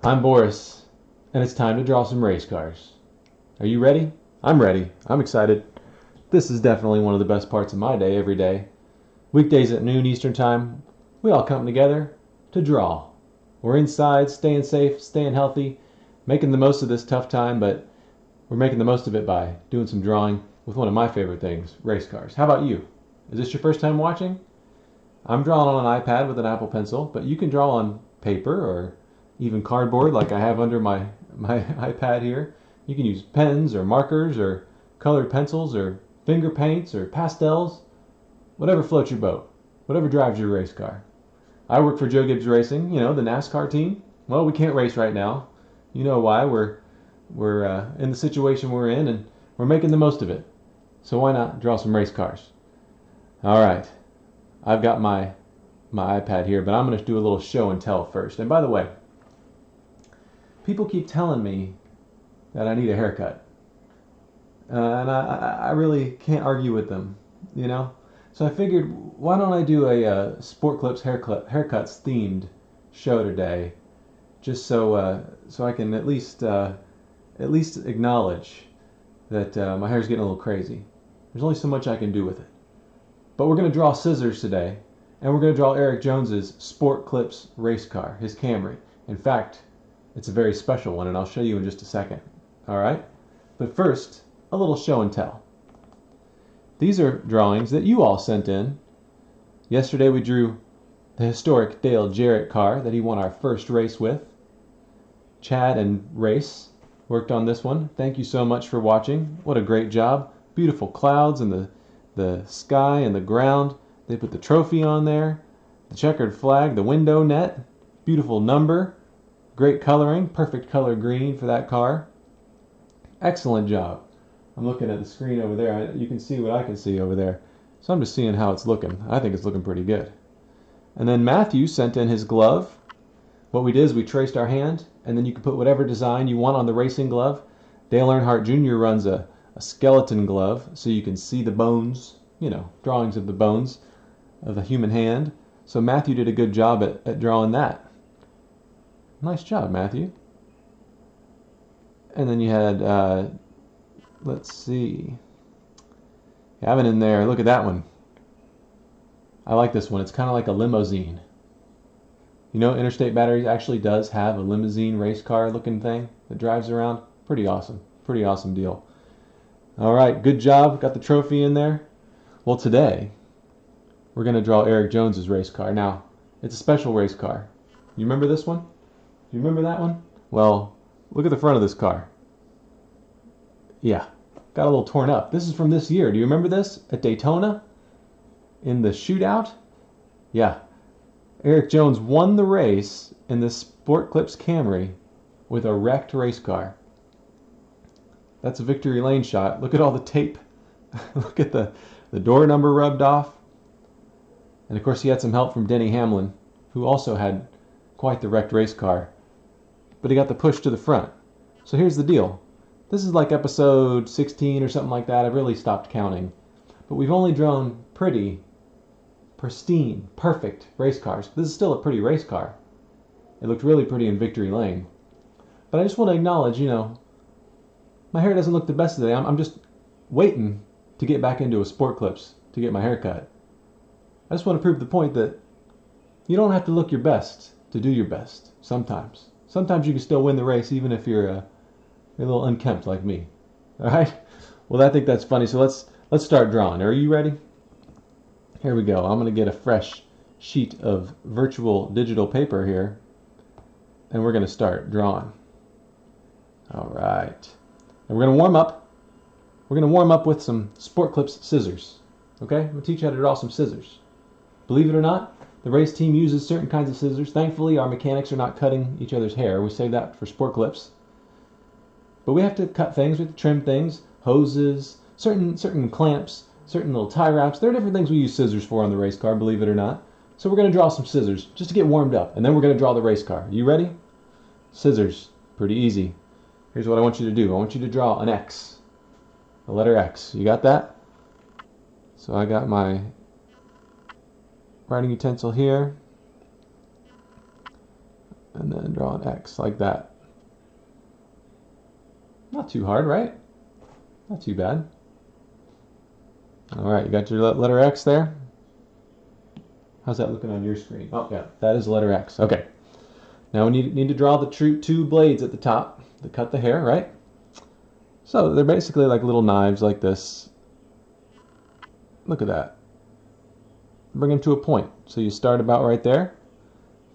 I'm Boris, and it's time to draw some race cars. Are you ready? I'm ready. I'm excited. This is definitely one of the best parts of my day every day. Weekdays at noon Eastern Time, we all come together to draw. We're inside, staying safe, staying healthy, making the most of this tough time, but we're making the most of it by doing some drawing with one of my favorite things, race cars. How about you? Is this your first time watching? I'm drawing on an iPad with an Apple Pencil, but you can draw on paper or even cardboard like I have under my iPad here. You can use pens or markers or colored pencils or finger paints or pastels, whatever floats your boat, whatever drives your race car. I work for Joe Gibbs Racing, the NASCAR team. Well, we can't race right now. You know why? We're in the situation we're in, and we're making the most of it. So why not draw some race cars? All right. I've got my iPad here, but I'm going to do a little show and tell first. And by the way, people keep telling me that I need a haircut. And I really can't argue with them, So I figured, why don't I do a Sportclips haircuts themed show today, just so I can at least acknowledge that my hair's getting a little crazy. There's only so much I can do with it. But we're going to draw scissors today, and we're going to draw Eric Jones's Sportclips race car, his Camry. In fact, it's a very special one, and I'll show you in just a second. All right? But first, a little show and tell. These are drawings that you all sent in. Yesterday we drew the historic Dale Jarrett car that he won our first race with. Chad and Race worked on this one. Thank you so much for watching. What a great job. Beautiful clouds and the sky and the ground. They put the trophy on there, the checkered flag, the window net, beautiful number, great coloring, perfect color green for that car. Excellent job. I'm looking at the screen over there. You can see what I can see over there. So I'm just seeing how it's looking. I think it's looking pretty good. And then Matthew sent in his glove. What we did is we traced our hand, and then you can put whatever design you want on the racing glove. Dale Earnhardt Jr. runs a skeleton glove, so you can see the bones, drawings of the bones of a human hand. So Matthew did a good job at drawing that. Nice job, Matthew. And then you had, let's see, you have it in there. Look at that one. I like this one. It's kind of like a limousine. Interstate Batteries actually does have a limousine race car looking thing that drives around. Pretty awesome. Pretty awesome deal. All right, good job. Got the trophy in there. Well, today we're going to draw Eric Jones's race car. Now, it's a special race car. You remember this one? You remember that one? Well, look at the front of this car. Yeah, got a little torn up. This is from this year. Do you remember this? At Daytona? In the shootout? Yeah. Eric Jones won the race in this Sportclips Camry with a wrecked race car. That's a victory lane shot. Look at all the tape. Look at the door number rubbed off. And of course he had some help from Denny Hamlin, who also had quite the wrecked race car. But he got the push to the front. So here's the deal. This is like episode 16 or something like that. I've really stopped counting. But we've only drawn pretty, pristine, perfect race cars. This is still a pretty race car. It looked really pretty in Victory Lane. But I just want to acknowledge, my hair doesn't look the best today. I'm just waiting to get back into a Sportclips to get my hair cut. I just want to prove the point that you don't have to look your best to do your best sometimes. Sometimes you can still win the race even if you're a little unkempt like me. All right? Well, I think that's funny. So let's start drawing. Are you ready? Here we go. I'm going to get a fresh sheet of virtual digital paper here, and we're going to start drawing. All right. And we're going to warm up. We're going to warm up with some Sportclips scissors. Okay? I'm going to teach you how to draw some scissors. Believe it or not, the race team uses certain kinds of scissors. Thankfully, our mechanics are not cutting each other's hair. We save that for Sportclips. But we have to cut things, we have to trim things, hoses, certain clamps, certain little tie wraps. There are different things we use scissors for on the race car, believe it or not. So we're going to draw some scissors just to get warmed up, and then we're going to draw the race car. You ready? Scissors. Pretty easy. Here's what I want you to do. I want you to draw an X. The letter X. You got that? So I got my writing utensil here. and then draw an X like that. Not too hard, right? Not too bad. All right, you got your letter X there? How's that looking on your screen? Oh, yeah, that is letter X. Okay. Now we need to draw the two blades at the top that cut the hair, right? So they're basically like little knives like this. Look at that. Bring them to a point. So you start about right there,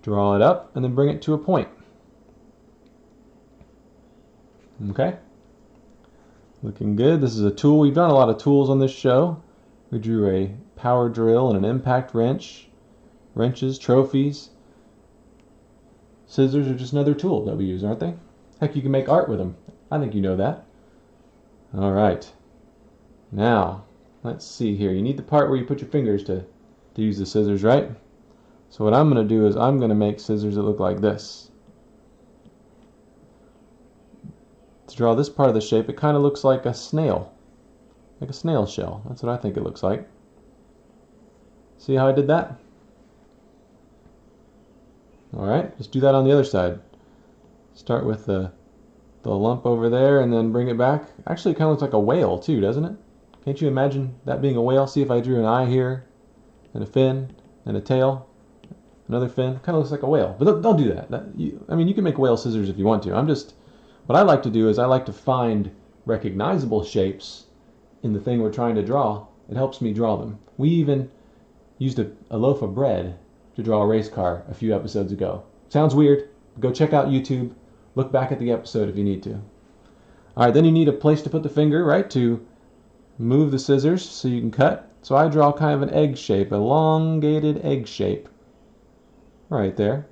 draw it up, and then bring it to a point. Okay? Looking good. This is a tool. We've done a lot of tools on this show. We drew a power drill and an impact wrench, wrenches, trophies. Scissors are just another tool that we use, aren't they? Heck, you can make art with them. I think you know that. All right. Now, let's see here. You need the part where you put your fingers to use the scissors, right? So what I'm going to do is I'm going to make scissors that look like this. To draw this part of the shape, it kind of looks like a snail. Like a snail shell. That's what I think it looks like. See how I did that? Alright, just do that on the other side. Start with the lump over there and then bring it back. Actually, it kind of looks like a whale too, doesn't it? Can't you imagine that being a whale? See if I drew an eye here, and a fin, and a tail, another fin. It kind of looks like a whale. But don't do that. I mean, you can make whale scissors if you want to. What I like to do is I like to find recognizable shapes in the thing we're trying to draw. It helps me draw them. We even used a loaf of bread to draw a race car a few episodes ago. Sounds weird. Go check out YouTube. Look back at the episode if you need to. Alright, then you need a place to put the finger, right, to move the scissors so you can cut. So I draw kind of an egg shape, an elongated egg shape. Right there.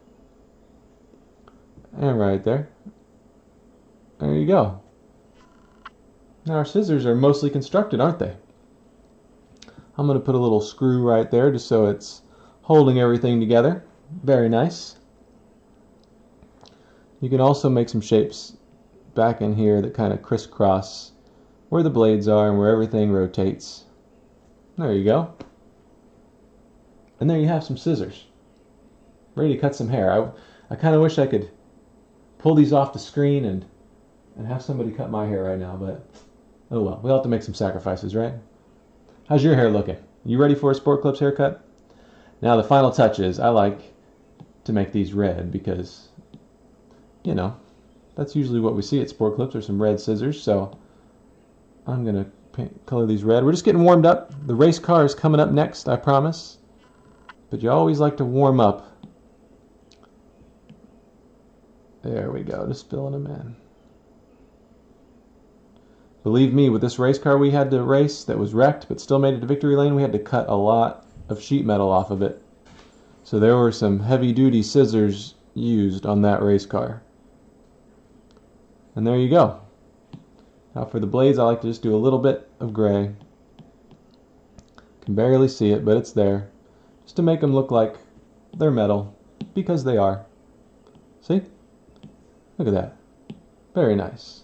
And right there. There you go. Now our scissors are mostly constructed, aren't they? I'm going to put a little screw right there just so it's holding everything together. Very nice. You can also make some shapes back in here that kind of crisscross where the blades are and where everything rotates. There you go. And there you have some scissors. Ready to cut some hair. I kind of wish I could pull these off the screen and have somebody cut my hair right now, but oh well. We'll have to make some sacrifices, right? How's your hair looking? You ready for a Sportclips haircut? Now the final touch is I like to make these red because, you know, that's usually what we see at Sportclips, are some red scissors. So I'm going to color these red. We're just getting warmed up. The race car is coming up next, I promise. But you always like to warm up. There we go, just filling them in. Believe me, with this race car we had to race that was wrecked but still made it to victory lane, we had to cut a lot of sheet metal off of it. So there were some heavy-duty scissors used on that race car. And there you go. Now for the blades, I like to just do a little bit of gray. Can barely see it, but it's there. Just to make them look like they're metal, because they are. See? Look at that. Very nice.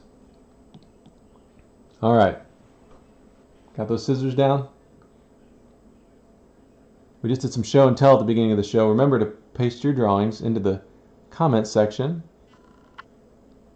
Alright. Got those scissors down? We just did some show and tell at the beginning of the show. Remember to paste your drawings into the comments section